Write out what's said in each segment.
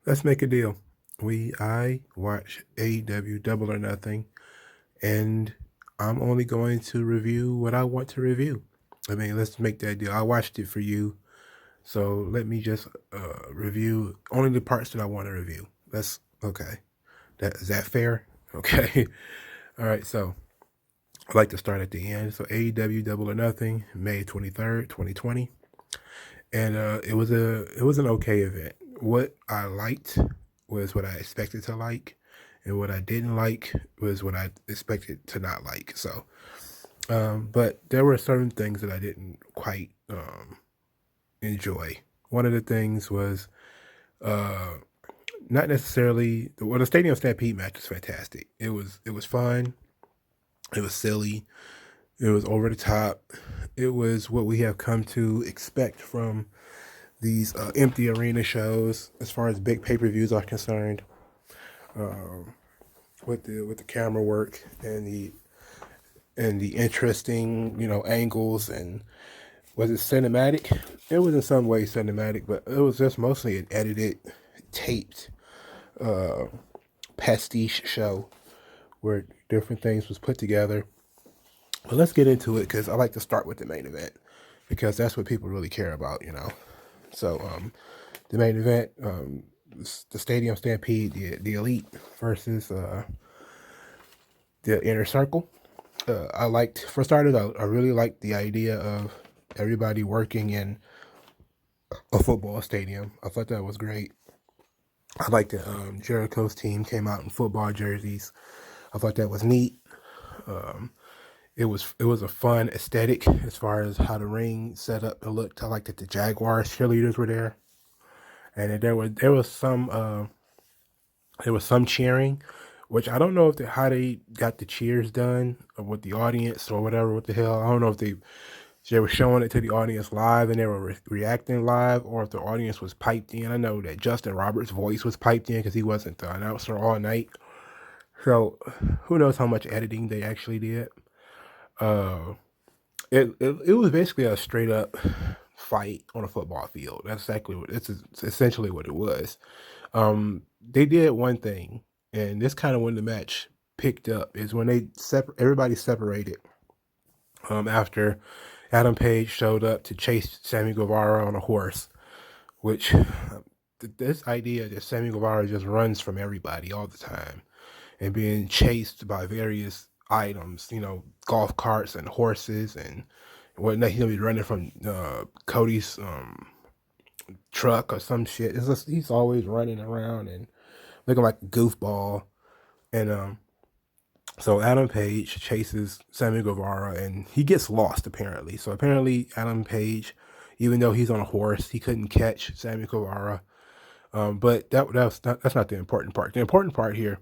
Let's make a deal. I watch AEW Double or Nothing, and I'm only going to review what I want to review. I mean, let's make that deal. I watched it for you, so let me just review only the parts that I want to review. That's okay. Is that fair? Okay. All right. So I'd like to start at the end. So AEW Double or Nothing, May 23rd, 2020, and it was an okay event. What I liked was what I expected to like, and what I didn't like was what I expected to not like. So, but there were certain things that I didn't quite enjoy. One of the things was uh, not necessarily the Stadium Stampede match was fantastic. It was fun. It was silly. It was over the top. It was what we have come to expect from these empty arena shows, as far as big pay-per-views are concerned. Um, with the camera work and the interesting angles, and was it cinematic? It was in some ways cinematic, but it was just mostly an edited, taped uh, pastiche show where different things was put together. But let's get into it because I like to start with the main event because that's what people really care about. So the main event, the Stadium Stampede, the Elite versus the Inner Circle. For starters, I really liked the idea of everybody working in a football stadium. I thought that was great. I liked that Jericho's team came out in football jerseys. I thought that was neat. Um, it was a fun aesthetic as far as how the ring set up and looked. I liked that the Jaguars cheerleaders were there, and there was some cheering, which I don't know how they got the cheers done with the audience or whatever. What the hell? I don't know if they were showing it to the audience live and they were reacting live, or if the audience was piped in. I know that Justin Roberts' voice was piped in because he wasn't the announcer all night. So who knows how much editing they actually did. Uh, it was basically a straight up fight on a football field. That's exactly what it's essentially what it was. They did one thing, and this kind of when the match picked up is when everybody separated. After Adam Page showed up to chase Sammy Guevara on a horse, which this idea that Sammy Guevara just runs from everybody all the time and being chased by various items, golf carts and horses and whatnot. He'll be running from Cody's truck or some shit. He's always running around and looking like a goofball. And so Adam Page chases Sammy Guevara and he gets lost apparently. So apparently Adam Page, even though he's on a horse, he couldn't catch Sammy Guevara. But that's not the important part. The important part here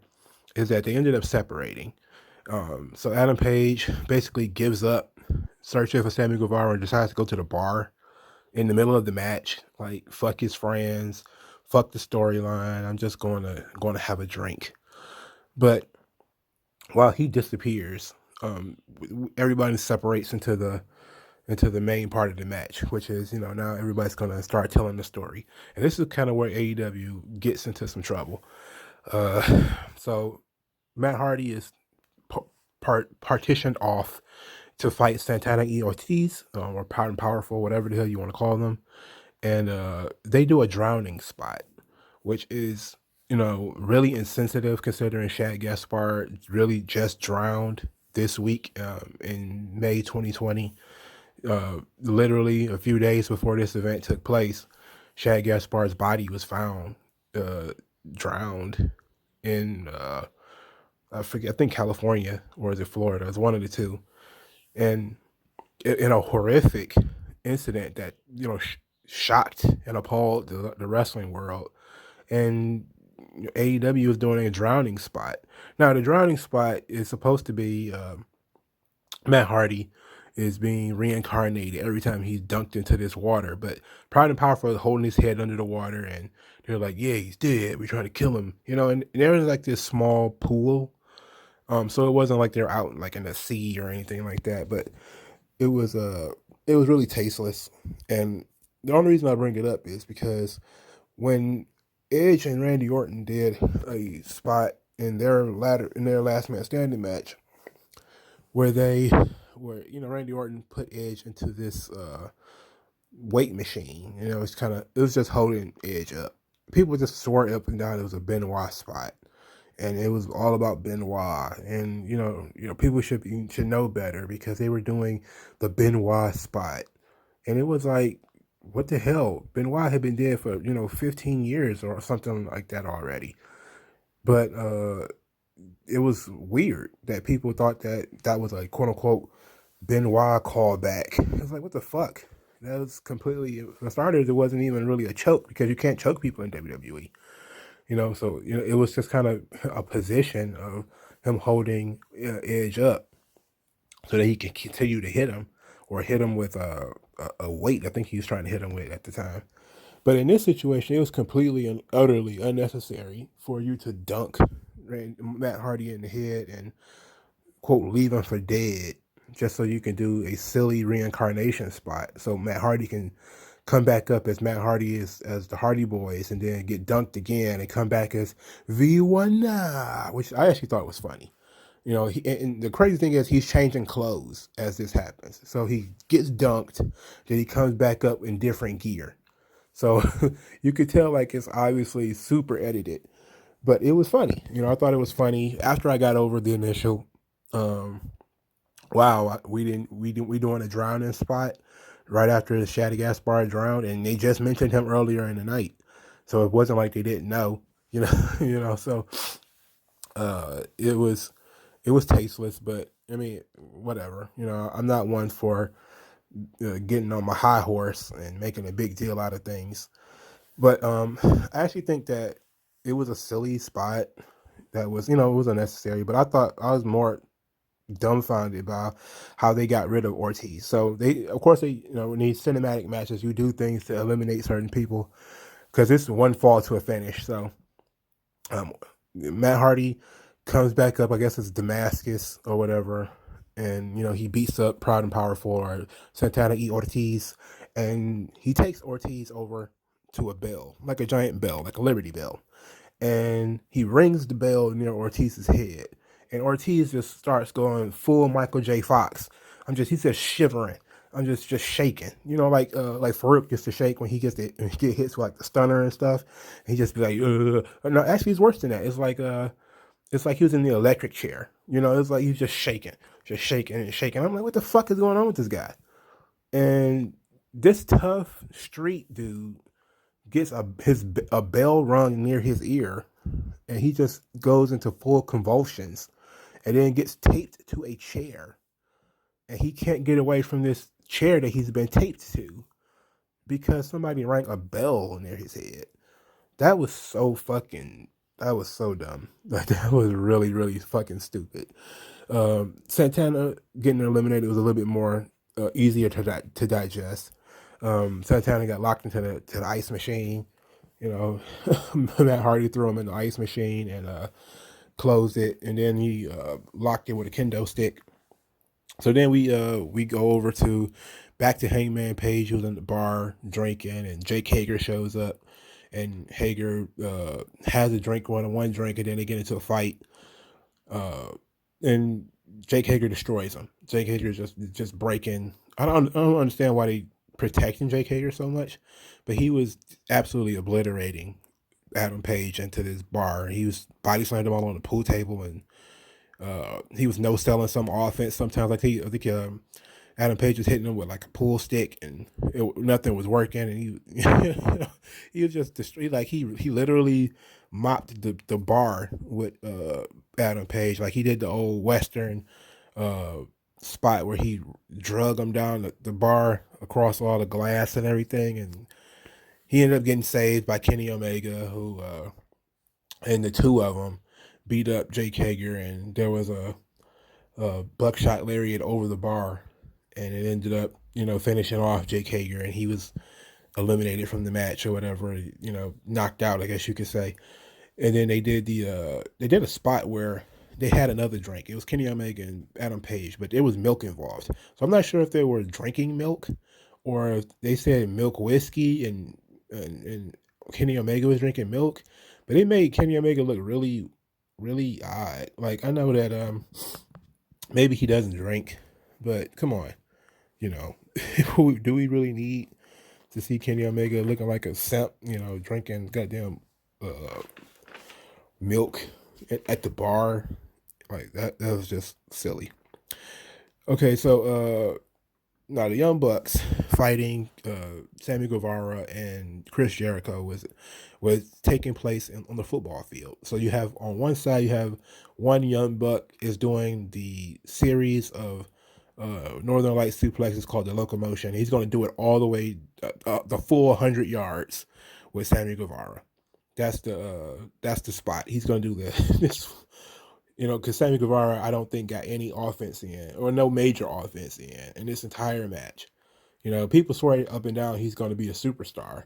is that they ended up separating. So Adam Page basically gives up searching for Sammy Guevara and decides to go to the bar in the middle of the match. Like, fuck his friends, fuck the storyline. I'm just going to have a drink. But while he disappears, everybody separates into the main part of the match, which is now everybody's gonna start telling the story, and this is kind of where AEW gets into some trouble. So Matt Hardy is partitioned off to fight Santana E. Ortiz, or Power and Powerful, whatever the hell you want to call them, and they do a drowning spot, which is really insensitive considering Shad Gaspard really just drowned this week in May 2020. Literally a few days before this event took place, Shad Gaspard's body was found uh, drowned in I forget, I think California or is it Florida? It's one of the two, and in a horrific incident that shocked and appalled the wrestling world. And AEW is doing a drowning spot. Now, the drowning spot is supposed to be Matt Hardy is being reincarnated every time he's dunked into this water. But Proud and Powerful is holding his head under the water, and they're like, "Yeah, he's dead. We're trying to kill him," And there was like this small pool, so it wasn't like they're out like in the sea or anything like that. But it was it was really tasteless, and the only reason I bring it up is because when Edge and Randy Orton did a spot in their last man standing match where Randy Orton put Edge into this weight machine. It was just holding Edge up. People just swore up and down it was a Benoit spot, and it was all about Benoit. And people should know better because they were doing the Benoit spot, and it was like, what the hell? Benoit had been dead for 15 years or something like that already. But it was weird that people thought that was a quote unquote Benoit callback. It was like, what the fuck? That was completely, for starters, it wasn't even really a choke because you can't choke people in WWE. So it was just kind of a position of him holding Edge up so that he can continue to hit him or hit him with a weight. I think he was trying to hit him with at the time. But in this situation, it was completely and utterly unnecessary for you to dunk Matt Hardy in the head and quote leave him for dead just so you can do a silly reincarnation spot so Matt Hardy can come back up as Matt Hardy is as the Hardy Boys and then get dunked again and come back as V1, which I actually thought was funny. And the crazy thing is he's changing clothes as this happens. So he gets dunked, then he comes back up in different gear. So you could tell like it's obviously super edited, but it was funny. I thought it was funny after I got over the initial, wow, we doing a drowning spot right after the Shady Gaspar drowned, and they just mentioned him earlier in the night, so it wasn't like they didn't know, So it was tasteless, but I mean, whatever. I'm not one for getting on my high horse and making a big deal out of things. But I actually think that it was a silly spot that was, it was unnecessary. But I thought I was more dumbfounded by how they got rid of Ortiz. So of course, in these cinematic matches, you do things to eliminate certain people because it's one fall to a finish. So Matt Hardy comes back up, I guess it's Damascus or whatever, and he beats up Proud and Powerful or Santana y Ortiz, and he takes Ortiz over to a bell, like a giant bell, like a Liberty Bell, and he rings the bell near Ortiz's head, and Ortiz just starts going full Michael J. Fox. He's just shivering. I'm just shaking, like Farouk gets to shake when he gets when he get hits with like the stunner and stuff. And he just be like, no, actually, it's worse than that. It's like he was in the electric chair. It's like he's just shaking and shaking. I'm like, what the fuck is going on with this guy? And this tough street dude gets a bell rung near his ear, and he just goes into full convulsions, and then gets taped to a chair, and he can't get away from this chair that he's been taped to because somebody rang a bell near his head. That was so dumb. Like, that was really, really fucking stupid. Santana getting eliminated was a little bit more easier to digest. Santana got locked into the ice machine. Matt Hardy threw him in the ice machine and closed it, and then he locked it with a kendo stick. So then we go over to back to Hangman Page, who's in the bar drinking, and Jake Hager shows up, and Hager has a drink, one drink, and then they get into a fight, and Jake Hager destroys him. Jake Hager just breaking. I don't understand why they protecting Jake Hager so much, but he was absolutely obliterating Adam Page into this bar. He was body slammed him all on the pool table, and he was no selling some offense sometimes. I think Adam Page was hitting him with like a pool stick, and nothing was working. And he was just like he literally mopped the bar with Adam Page, like he did the old Western spot where he drug him down the bar across all the glass and everything, and he ended up getting saved by Kenny Omega, who and the two of them beat up Jake Hager, and there was a buckshot lariat over the bar, and it ended up finishing off Jake Hager, and he was eliminated from the match or whatever, knocked out, I guess you could say. And then they did a spot where they had another drink. It was Kenny Omega and Adam Page, but there was milk involved. So I'm not sure if they were drinking milk or if they said milk whiskey and Kenny Omega was drinking milk, but it made Kenny Omega look really, really odd. Like I know that maybe he doesn't drink, but come on, you know, do we really need to see Kenny Omega looking like a simp? You know, drinking goddamn uh, milk at the bar like that. That was just silly. Okay, so now the Young Bucks fighting Sammy Guevara and Chris Jericho was taking place on the football field. So you have on one side you have one Young Buck is doing the series of Northern Light suplexes called the Locomotion. He's going to do it all the way the full 100 yards with Sammy Guevara. That's the spot. He's going to do this. You know, because Sammy Guevara, I don't think got any offense in or no major offense in this entire match. You know, people swear up and down he's going to be a superstar,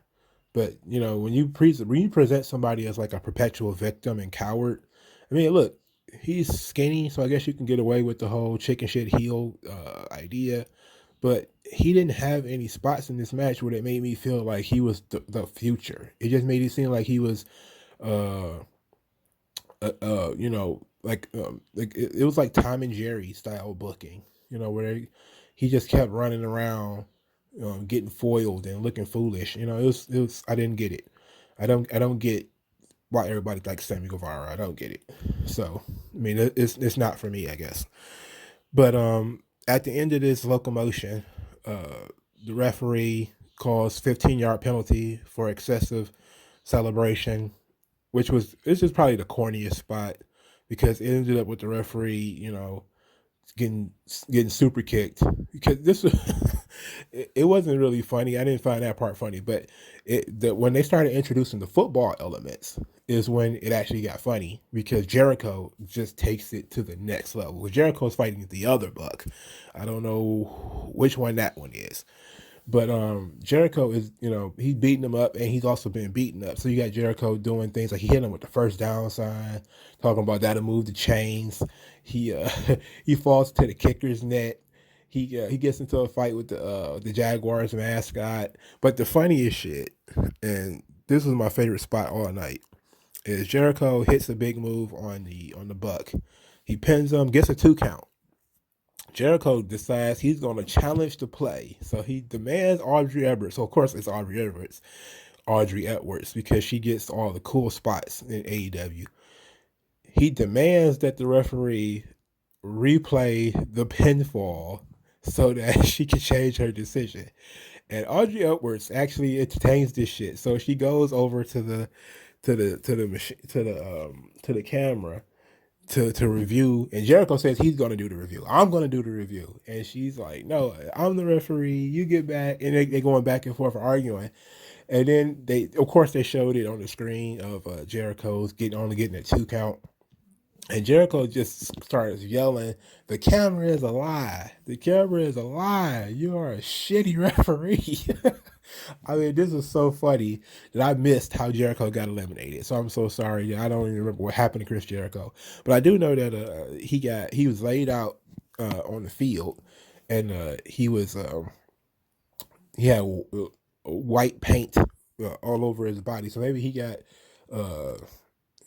but you know when you present somebody as like a perpetual victim and coward, I mean, look, he's skinny, so I guess you can get away with the whole chicken shit heel idea. But he didn't have any spots in this match where it made me feel like he was the future. It just made it seem like he was uh you know, like it was like Tom and Jerry style booking, you know, where he just kept running around, getting foiled and looking foolish. You know, it was I didn't get it. I don't get why everybody likes Sammy Guevara. I don't get it. So I mean, it's not for me, I guess. But at the end of this locomotion, the referee calls 15-yard penalty for excessive celebration, which was this is probably the corniest spot because it ended up with the referee, you know, getting getting super kicked because this it wasn't really funny. I didn't find that part funny, but when they started introducing the football elements is when it actually got funny because Jericho just takes it to the next level. Jericho's fighting the other Buck. I don't know which one that one is. But Jericho is, you know, he's beating him up and he's also been beaten up. So you got Jericho doing things like he hit him with the first down sign, talking about that'll move the chains. He he falls to the kicker's net. He gets into a fight with the Jaguars mascot. But the funniest shit, and this was my favorite spot all night, is Jericho hits a big move on the Buck. He pins him, gets a 2 count. Jericho decides he's going to challenge the play. So he demands Audrey Edwards. So, of course, it's Audrey Edwards, because she gets all the cool spots in AEW. He demands that the referee replay the pinfall so that she can change her decision. And Audrey Edwards actually entertains this shit. So she goes over to the machine to the camera to review, and Jericho says he's going to do the review. I'm going to do the review, and she's like, "No, I'm the referee. You get back." And they going back and forth arguing, and then of course, they showed it on the screen of Jericho's only getting a 2 count, and Jericho just starts yelling, "The camera is a lie. The camera is a lie. You are a shitty referee." I mean, this is so funny that I missed how Jericho got eliminated. So I'm so sorry. I don't even remember what happened to Chris Jericho, but I do know that he was laid out on the field, and he had white paint all over his body. So maybe he got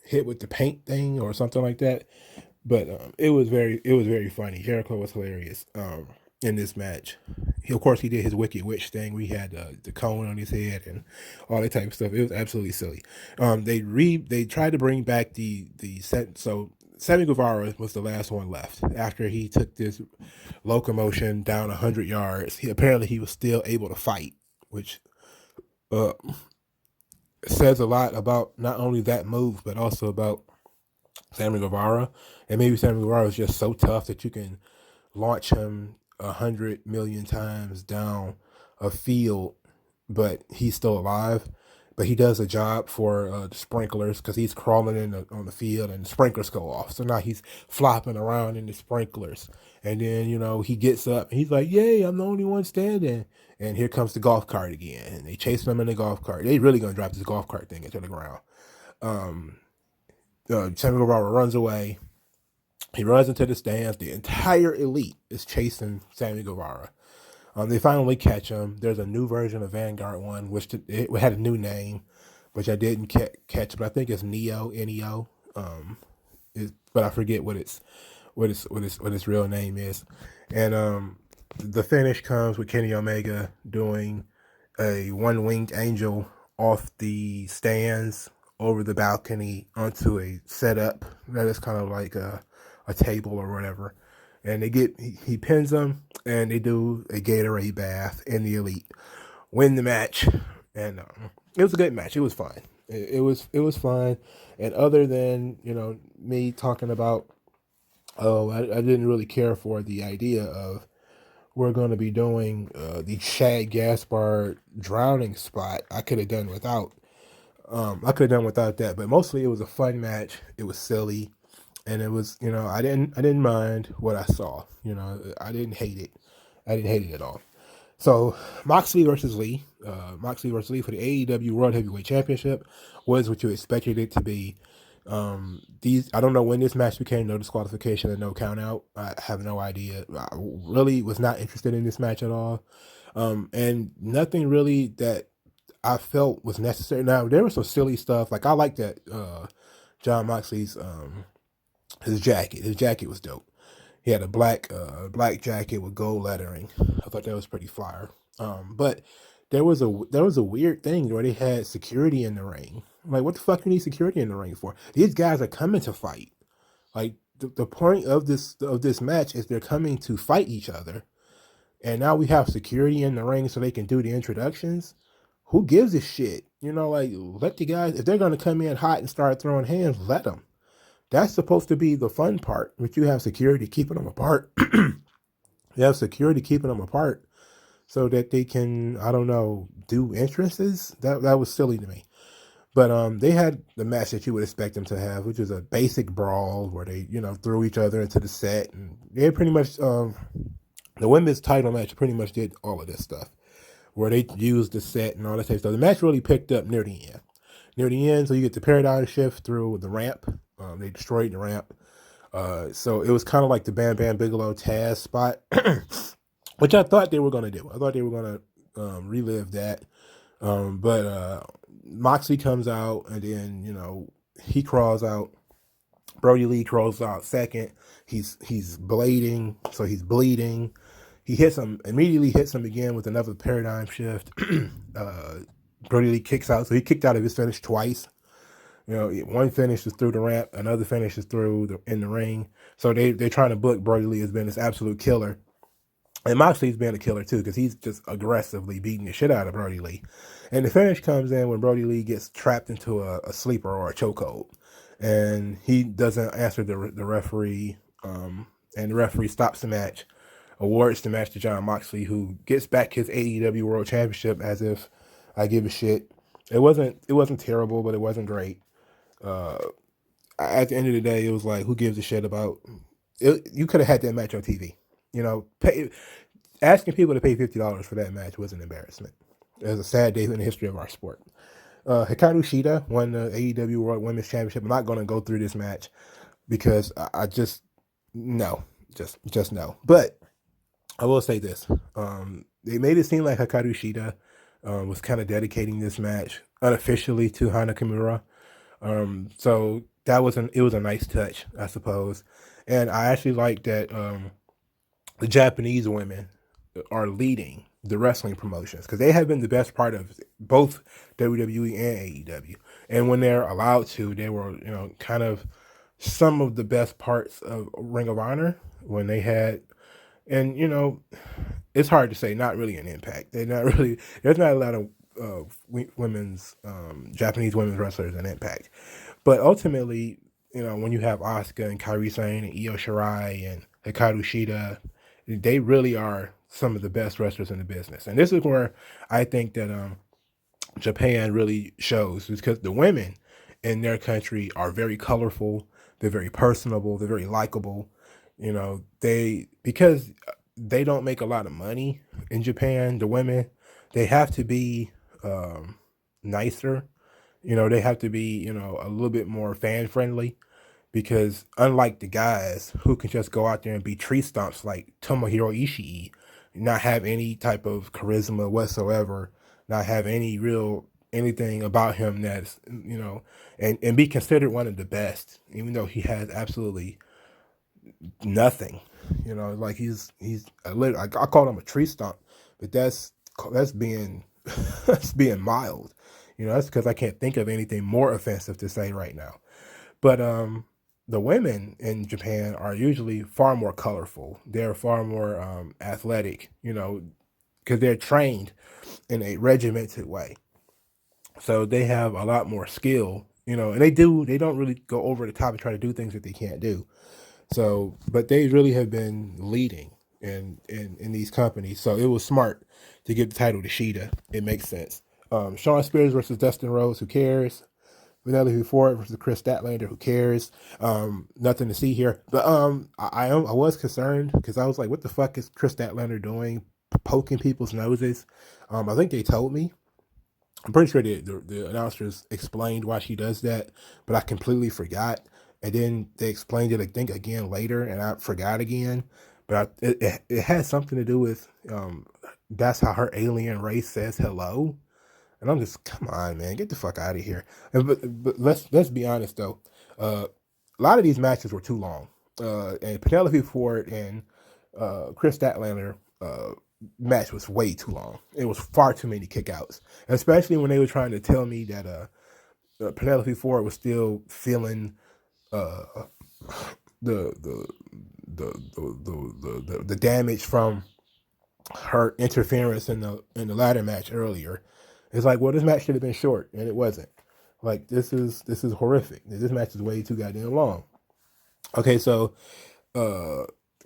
hit with the paint thing or something like that. But it was very funny. Jericho was hilarious in this match. Of course, he did his Wicked Witch thing. We had the cone on his head and all that type of stuff. It was absolutely silly. They tried to bring back the set. So Sammy Guevara was the last one left after he took this locomotion down 100 yards. Apparently he was still able to fight, which uh, says a lot about not only that move but also about Sammy Guevara. And maybe Sammy Guevara is just so tough that you can launch him 100 million times down a field, but he's still alive. But he does a job for the sprinklers because he's crawling on the field and the sprinklers go off. So now he's flopping around in the sprinklers. And then, you know, he gets up and he's like, "Yay, I'm the only one standing." And here comes the golf cart again. And they chase him in the golf cart. They really going to drop this golf cart thing into the ground. Sammy Guevara runs away. He runs into the stands. The entire elite is chasing Sammy Guevara. They finally catch him. There's a new version of Vanguard 1, which it had a new name, which I didn't catch, but I think it's Neo. But I forget what its real name is. And the finish comes with Kenny Omega doing a one winged angel off the stands over the balcony onto a setup that is kind of like a table or whatever. And he pins them, and they do a Gatorade bath, and the Elite win the match. And it was a good match. It was fun. It was fun. And other than me talking about, I didn't really care for the idea of we're going to be doing the Shad Gaspard drowning spot. I could have done without. I could have done without that, but mostly it was a fun match. It was silly, and it was I didn't mind what I saw. I didn't hate it. I didn't hate it at all. So Moxley versus Lee, for the AEW World Heavyweight Championship was what you expected it to be. I don't know when this match became no disqualification and no count out. I have no idea. I really was not interested in this match at all. And nothing really that I felt was necessary. Now there was some silly stuff. Like I like that John Moxley's his jacket. His jacket was dope. He had a black jacket with gold lettering. I thought that was pretty flyer. But there was a weird thing where they had security in the ring. Like, what the fuck do you need security in the ring for? These guys are coming to fight. Like the point of this match is they're coming to fight each other. And now we have security in the ring so they can do the introductions. Who gives a shit? Like, let the guys, if they're gonna come in hot and start throwing hands, let them. That's supposed to be the fun part, but you have security keeping them apart. You have security keeping them apart so that they can, I don't know, do entrances. That was silly to me. But they had the match that you would expect them to have, which is a basic brawl where they, threw each other into the set, and they pretty much the women's title match pretty much did all of this stuff, where they used the set and all that type of stuff. The match really picked up near the end. So you get the paradigm shift through the ramp. They destroyed the ramp. So it was kind of like the Bam Bam Bigelow Taz spot, which I thought they were going to do. I thought they were going to relive that. But Moxley comes out, and then, he crawls out. Brody Lee crawls out second. He's bleeding, so he's bleeding. He immediately hits him again with another paradigm shift. Brody Lee kicks out, so he kicked out of his finish twice. One finish is through the ramp, another finish is in the ring. So they're trying to book Brody Lee as being this absolute killer. And Moxley's been a killer too, because he's just aggressively beating the shit out of Brody Lee. And the finish comes in when Brody Lee gets trapped into a sleeper or a chokehold. And he doesn't answer the referee. And the referee stops the match, awards the match to John Moxley, who gets back his AEW World Championship as if I give a shit. It wasn't terrible, but it wasn't great. At the end of the day, it was like, who gives a shit about it? You could have had that match on TV. Asking people to pay $50 for that match was an embarrassment. It was a sad day in the history of our sport. Hikaru Shida won the AEW World Women's Championship. I'm not going to go through this match because I just no. But I will say this: they made it seem like Hikaru Shida was kind of dedicating this match unofficially to Hana Kimura. So it was a nice touch, I suppose. And I actually like that the Japanese women are leading the wrestling promotions, because they have been the best part of both WWE and AEW. And when they're allowed to, they were, kind of some of the best parts of Ring of Honor when they had, and, it's hard to say, not really an Impact. There's not a lot of Japanese women's wrestlers in Impact. But ultimately, when you have Asuka and Kairi Sane and Io Shirai and Hikaru Shida, they really are some of the best wrestlers in the business. And this is where I think that Japan really shows, because the women in their country are very colorful, they're very personable, they're very likable. Because they don't make a lot of money in Japan, the women, they have to be nicer. They have to be, a little bit more fan friendly, because unlike the guys who can just go out there and be tree stumps like Tomohiro Ishii, not have any type of charisma whatsoever, not have any real anything about him that's, and be considered one of the best, even though he has absolutely nothing. Like he's I call him a tree stump, but that's being that's being mild. That's because I can't think of anything more offensive to say right now. But the women in Japan are usually far more colorful. They're far more athletic. Because they're trained in a regimented way. So they have a lot more skill, and they don't really go over the top and try to do things that they can't do. So, but they really have been leading in these companies. So it was smart to give the title to Sheeta. It makes sense. Shawn Spears versus Dustin Rhodes, who cares? Vanellope Ford versus Chris Statlander, who cares? Nothing to see here. But I was concerned because I was like, what the fuck is Chris Statlander doing? Poking people's noses. I think they told me. I'm pretty sure the announcers explained why she does that, but I completely forgot. And then they explained it, I think, again later, and I forgot again. But it has something to do with that's how her alien race says hello. And I'm just, come on, man, get the fuck out of here. But let's be honest though, a lot of these matches were too long. And Penelope Ford and Chris Statlander match was way too long. It was far too many kickouts, especially when they were trying to tell me that Penelope Ford was still feeling uh, the, the, the damage from her interference in the ladder match earlier. It's like, well, this match should have been short, and it wasn't. Like, this is horrific. This match is way too goddamn long. Okay, so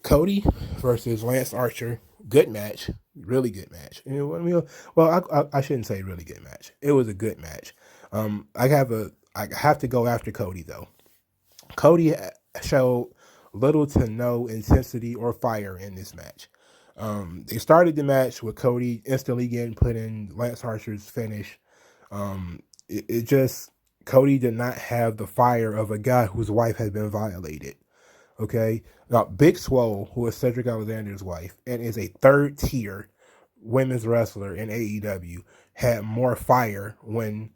Cody versus Lance Archer, good match, really good match. Well, I shouldn't say really good match. It was a good match. I have to go after Cody though. Cody showed little to no intensity or fire in this match. They started the match with Cody instantly getting put in Lance Archer's finish. It just, Cody did not have the fire of a guy whose wife had been violated. Okay, now Big Swole, who is Cedric Alexander's wife and is a third tier women's wrestler in AEW, had more fire when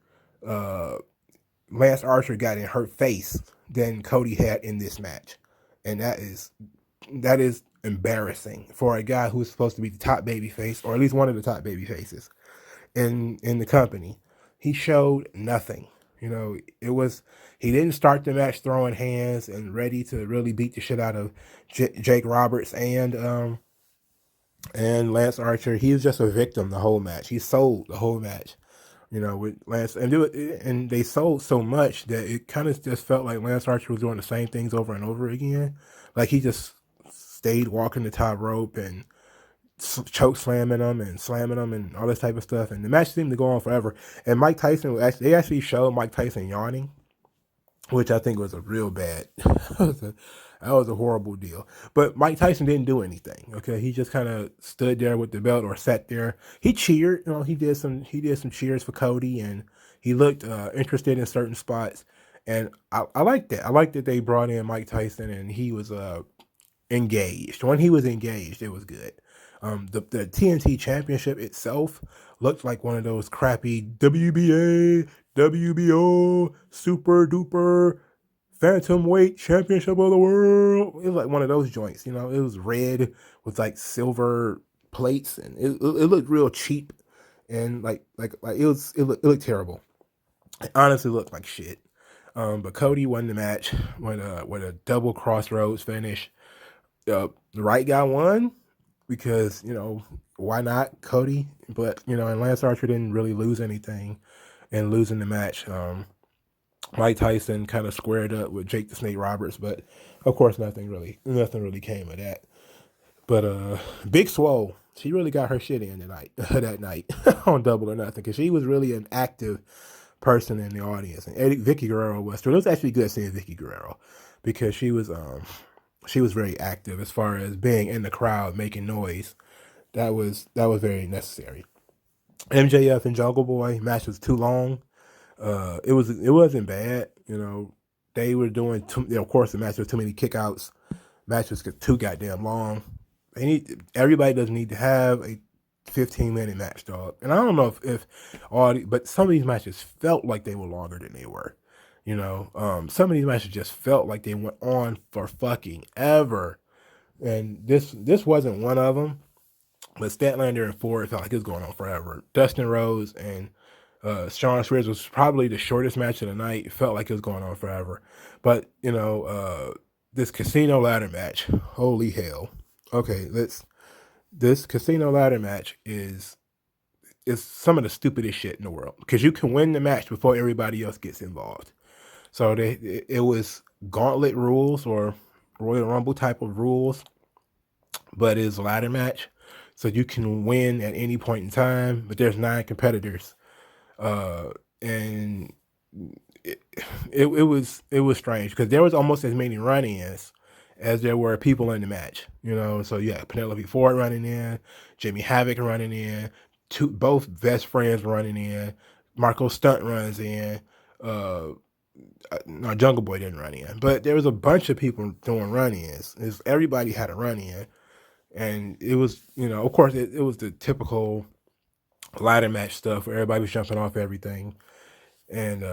Lance Archer got in her face than Cody had in this match, and that is embarrassing for a guy who's supposed to be the top baby face, or at least one of the top baby faces in the company. He showed nothing. He didn't start the match throwing hands and ready to really beat the shit out of Jake Roberts and Lance Archer. He was just a victim the whole match. He sold the whole match, with Lance, and they sold so much that it kind of just felt like Lance Archer was doing the same things over and over again. Like he just stayed walking the top rope and choke slamming them and slamming them and all this type of stuff. And the match seemed to go on forever. And Mike Tyson, they actually showed Mike Tyson yawning, which I think was a real bad. that was a horrible deal. But Mike Tyson didn't do anything. Okay, he just kind of stood there with the belt or sat there. He cheered. He did some cheers for Cody, and he looked interested in certain spots. And I like that. I like that they brought in Mike Tyson, and he was engaged. When he was engaged, it was good. The TNT Championship itself looked like one of those crappy WBA, WBO, Super Duper, Phantom Weight Championship of the World. It was like one of those joints. It was red with like silver plates, and it looked real cheap, and like it looked terrible. It honestly looked like shit. But Cody won the match with a double crossroads finish. The right guy won because, why not Cody? But, and Lance Archer didn't really lose anything in losing the match. Mike Tyson kind of squared up with Jake the Snake Roberts, but of course nothing really came of that. But Big Swole, she really got her shit in tonight, that night on Double or Nothing, because she was really an active person in the audience. And Vicky Guerrero was too. It was actually good seeing Vicky Guerrero because she was very active as far as being in the crowd making noise. That was very necessary. MJF and Jungle Boy match was too long. It wasn't bad. They were doing of course the match was too many kickouts. Match was too goddamn long. Everybody doesn't need to have a 15-minute match, dog. And I don't know if but some of these matches felt like they were longer than they were. Some of these matches just felt like they went on for fucking ever. And this wasn't one of them. But Statlander and Ford felt like it was going on forever. Dustin Rhodes and Shawn Spears was probably the shortest match of the night. It felt like it was going on forever. But, this casino ladder match, holy hell. Okay, this casino ladder match is some of the stupidest shit in the world. Because you can win the match before everybody else gets involved. So it was gauntlet rules or Royal Rumble type of rules, but it's a ladder match. So you can win at any point in time, but there's 9 competitors. And it was strange because there was almost as many run-ins as there were people in the match. So you had Penelope Ford running in, Jimmy Havoc running in, both best friends running in, Marco Stunt runs in, no, Jungle Boy didn't run in, but there was a bunch of people doing run-ins. Everybody had a run-in. And it was, of course, it was the typical ladder match stuff where everybody was jumping off everything. And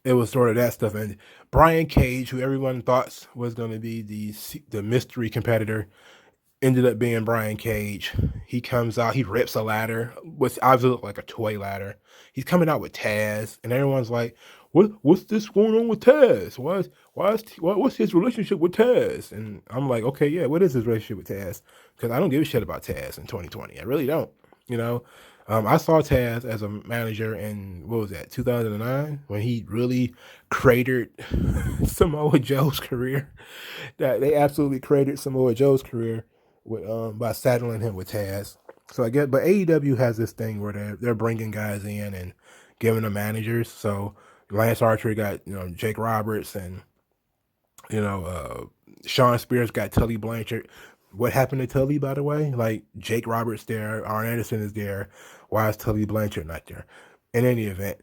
it was sort of that stuff. And Brian Cage, who everyone thought was going to be the mystery competitor, ended up being Brian Cage. He comes out, he rips a ladder, which obviously looked like a toy ladder. He's coming out with Taz, and everyone's like, what's this going on with Taz? What's his relationship with Taz? And I'm like, okay, yeah, what is his relationship with Taz? Because I don't give a shit about Taz in 2020. I really don't. I saw Taz as a manager in, what was that, 2009, when he really cratered Samoa Joe's career. That they absolutely cratered Samoa Joe's career by saddling him with Taz. So I guess, but AEW has this thing where they're bringing guys in and giving them managers. So Lance Archer got Jake Roberts, and Shawn Spears got Tully Blanchard. What happened to Tully, by the way? Like, Jake Roberts there, Arn Anderson is there. Why is Tully Blanchard not there? In any event,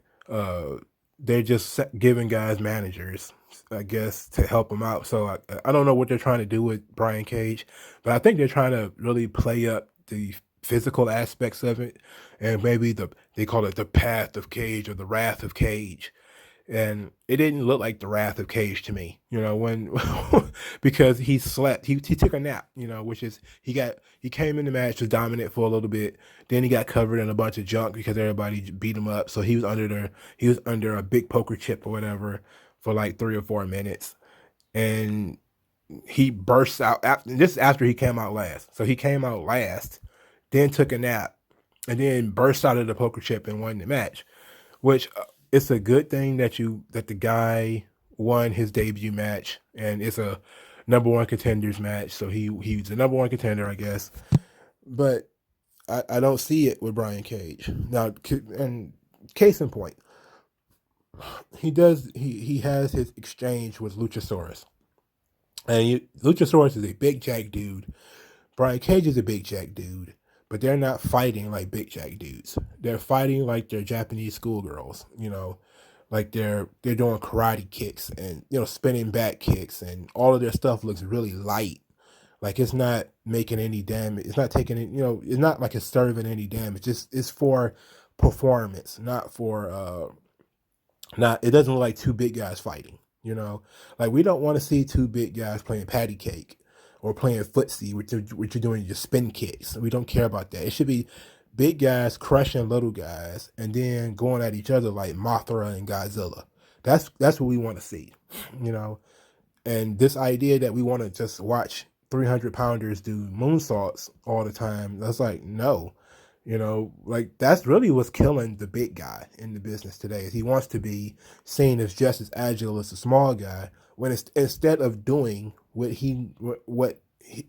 they're just giving guys managers, I guess, to help them out. So I don't know what they're trying to do with Brian Cage, but I think they're trying to really play up the physical aspects of it, and maybe they call it the path of Cage or the wrath of Cage. And it didn't look like the wrath of Cage to me, when because he slept, he took a nap, which is he came in the match, was dominant for a little bit, then he got covered in a bunch of junk because everybody beat him up, so he was under a big poker chip or whatever for like 3 or 4 minutes, and he bursts out after he came out last. So he came out last, then took a nap, and then burst out of the poker chip and won the match, which it's a good thing that the guy won his debut match, and it's a number 1 contenders match. So he's the number 1 contender, I guess. But I don't see it with Brian Cage now. And case in point, he has his exchange with Luchasaurus, and Luchasaurus is a big jack dude. Brian Cage is a big jack dude, but they're not fighting like big jack dudes. They're fighting like they're Japanese schoolgirls, like they're doing karate kicks and spinning back kicks, and all of their stuff looks really light. Like it's not making any damage. It's not taking it. It's not like it's serving any damage. It's for performance, not for not. It doesn't look like 2 big guys fighting. Like we don't want to see 2 big guys playing patty cake or playing footsie, which you're doing your spin kicks. We don't care about that. It should be big guys crushing little guys and then going at each other like Mothra and Godzilla. That's what we want to see, And this idea that we want to just watch 300-pounders do moonsaults all the time, that's like, no. Like that's really what's killing the big guy in the business today. Is he wants to be seen as just as agile as a small guy, when instead of doing what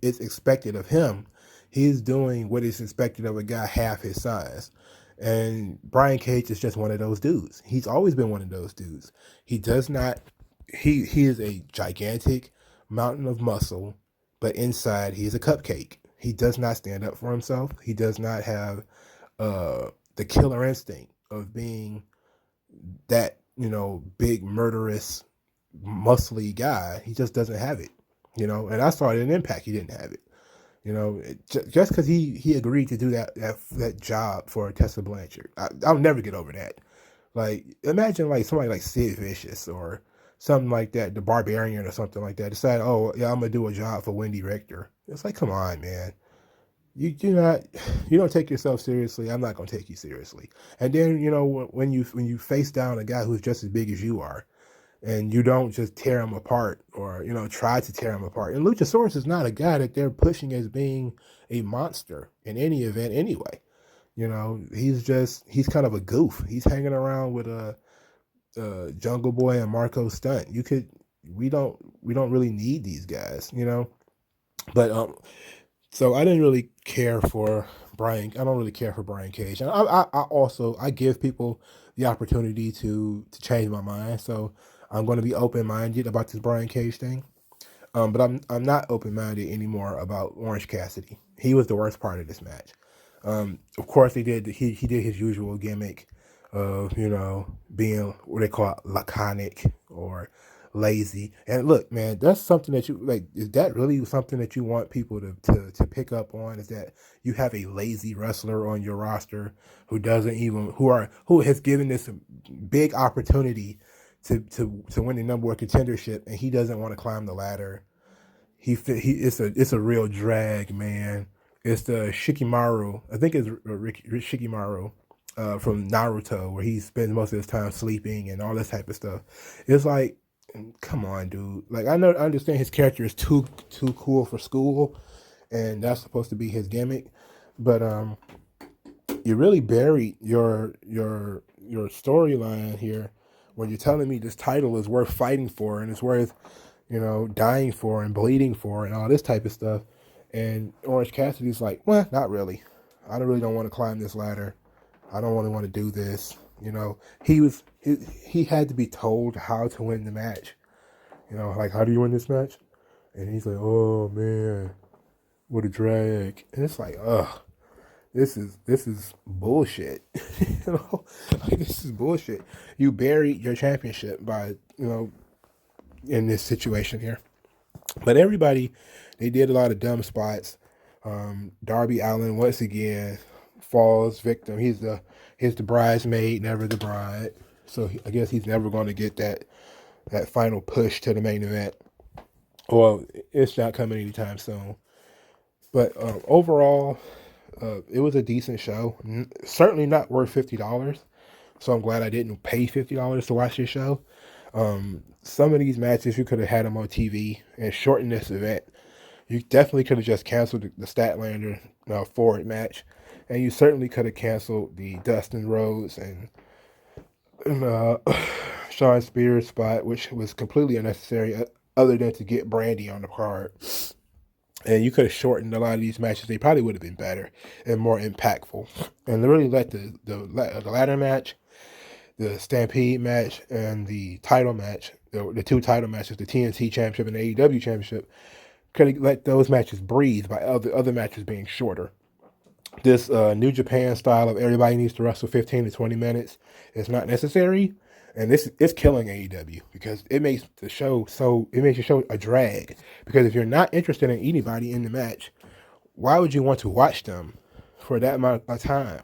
is expected of him, he's doing what is expected of a guy half his size. And Brian Cage is just one of those dudes. He's always been one of those dudes. He does not. He is a gigantic mountain of muscle, but inside he is a cupcake. He does not stand up for himself. He does not have the killer instinct of being that, big, murderous, muscly guy. He just doesn't have it, And I saw it in Impact. He didn't have it. You know, just because he agreed to do that job for Tessa Blanchard, I'll never get over that. Like, imagine like somebody like Sid Vicious or something like that, the Barbarian or something like that, decide, oh yeah, I'm gonna do a job for Wendy Richter. It's like, come on, man. You don't take yourself seriously. I'm not gonna take you seriously. And then when you face down a guy who's just as big as you are, and you don't just tear him apart or try to tear him apart. And Luchasaurus is not a guy that they're pushing as being a monster in any event anyway. He's kind of a goof. He's hanging around with Jungle Boy and Marco Stunt. We don't really need these guys. But so I didn't really care for Brian. I don't really care for Brian Cage. And I also I give people the opportunity to change my mind. So I'm going to be open minded about this Brian Cage thing. But I'm not open minded anymore about Orange Cassidy. He was the worst part of this match. Of course, he did his usual gimmick of being what they call laconic or lazy. And look, man, that's something that you like. Is that really something that you want people to pick up on? Is that you have a lazy wrestler on your roster who has given this big opportunity to win the number one contendership, and he doesn't want to climb the ladder. It's a real drag, man. It's the Shikimaru. I think it's Shikimaru from Naruto, where he spends most of his time sleeping and all this type of stuff. It's like, come on, dude. Like, I understand his character is too cool for school, and that's supposed to be his gimmick, but you really buried your storyline here when you're telling me this title is worth fighting for and it's worth dying for and bleeding for and all this type of stuff. And Orange Cassidy's like, well, not really. I don't want to climb this ladder. I don't really want to do this. He had to be told how to win the match. Like, how do you win this match? And he's like, oh man, what a drag. And it's like, ugh, this is bullshit. Like, this is bullshit. You buried your championship by in this situation here. But everybody, they did a lot of dumb spots. Darby Allin once again falls victim. He's the bridesmaid, never the bride. So I guess he's never going to get that final push to the main event. Well, it's not coming anytime soon. But overall, it was a decent show. Certainly not worth $50. So I'm glad I didn't pay $50 to watch this show. Some of these matches, you could have had them on TV and shortened this event. You definitely could have just canceled the Statlander Ford match. And you certainly could have canceled the Dustin Rhodes and Shawn Spears spot, which was completely unnecessary, other than to get Brandy on the card. And you could have shortened a lot of these matches. They probably would have been better and more impactful. And really let the ladder match, the Stampede match, and the title match, the two title matches, the TNT Championship and the AEW Championship, could have let those matches breathe by other matches being shorter. This New Japan style of everybody needs to wrestle 15 to 20 minutes is not necessary. And this is killing AEW because it makes the show a drag. Because if you're not interested in anybody in the match, why would you want to watch them for that amount of time?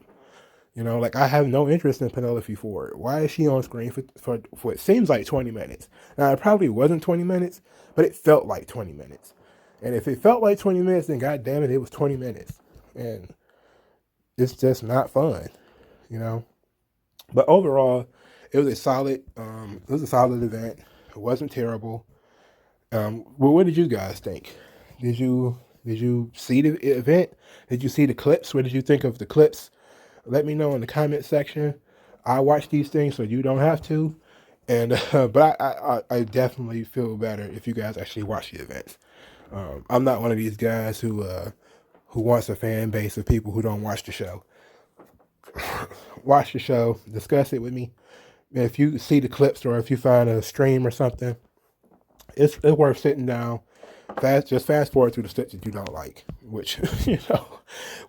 Like, I have no interest in Penelope Ford. Why is she on screen for it seems like 20 minutes? Now, it probably wasn't 20 minutes, but it felt like 20 minutes. And if it felt like 20 minutes, then God damn it was 20 minutes. And it's just not fun, But overall, it was a solid event. It wasn't terrible. Well, what did you guys think? Did you see the event? Did you see the clips? What did you think of the clips? Let me know in the comment section. I watch these things so you don't have to. And but I definitely feel better if you guys actually watch the events. I'm not one of these guys who wants a fan base of people who don't watch the show. Watch the show, discuss it with me. If you see the clips or if you find a stream or something, it's worth sitting down. Just fast forward through the stuff that you don't like, which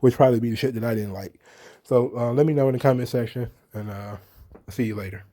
which probably be the shit that I didn't like. So let me know in the comment section, and see you later.